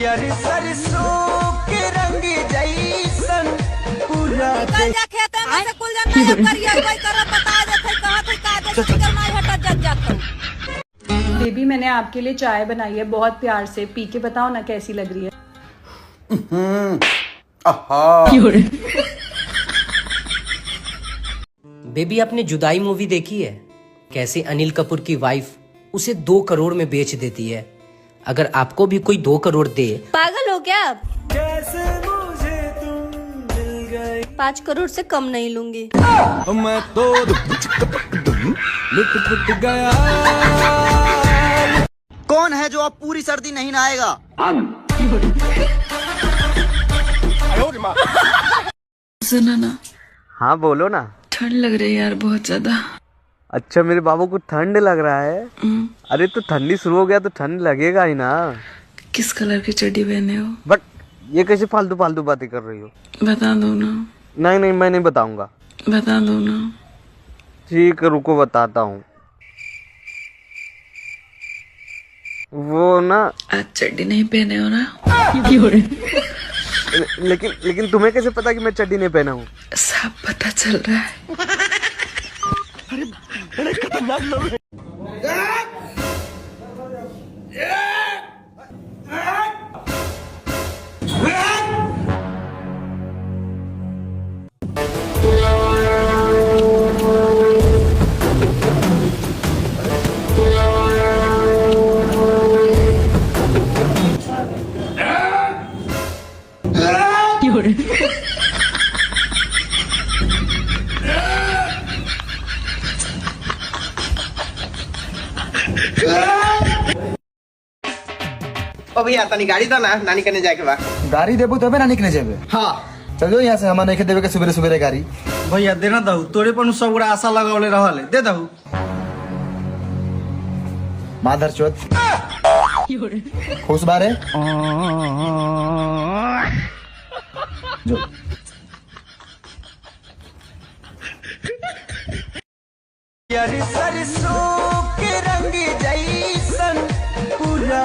सरसों के रंग जैसन पूरा बेबी मैंने आपके लिए चाय बनाई है बहुत प्यार से, पी के बताओ ना कैसी लग रही है। बेबी आपने जुदाई मूवी देखी है? कैसे अनिल कपूर की वाइफ उसे 2 करोड़ में बेच देती है। अगर आपको भी कोई 2 करोड़ दे। पागल हो क्या आप? कैसे मुझे तुम मिल गए 5 करोड़ से कम नहीं लूंगी। मैं तो लुट गया। कौन है जो अब पूरी सर्दी नहीं नहाएगा? सुनो ना। हाँ बोलो ना। ठंड लग रही है यार बहुत ज्यादा। अच्छा मेरे बाबू को ठंड लग रहा है। अरे तो ठंडी शुरू हो गया तो ठंड लगेगा ही ना। किस कलर की चड्डी पहने हो? बट ये कैसे फालतू फालतू बातें कर रही हो? बता दो ना। नहीं नहीं मैं नहीं बताऊंगा। बता दो ना। ठीक है रुको बताता हूँ। वो ना आज चड्डी नहीं पहने हो ना? लेकिन तुम्हें कैसे पता कि मैं चड्डी नहीं पहना हूँ? सब पता चल रहा है। बड़े खतरनाक लोग हैं। ओ भैया तनी गाड़ी दा ना, नानी कने जाके बा। गाड़ी देबू तबे नानी कने जेबे। हाँ चलो यहाँ से हम नहीं देवे के सुबह सुबह गाड़ी। भैया देना दहु, तोरे पर सब गोड़ा आशा लगावले रहले, दे दहु। माधर चोद खुश बारे जो सरसों के रंग जैसन पूरा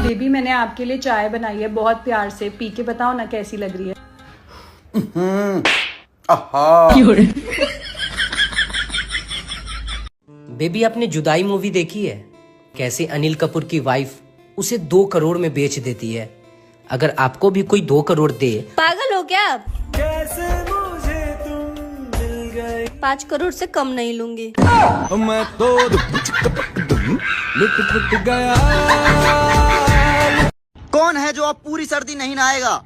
बेबी मैंने आपके लिए चाय बनाई है बहुत प्यार से, पी के बताओ ना कैसी लग रही है। बेबी आपने जुदाई मूवी देखी है? कैसे अनिल कपूर की वाइफ उसे 2 करोड़ में बेच देती है। अगर आपको भी कोई 2 करोड़ दे। पागल हो क्या आप? कैसे मुझे तुम मिल गए 5 करोड़ से कम नहीं लूंगी। मैं तो लुट गया। कौन है जो अब पूरी सर्दी नहीं नहाएगा?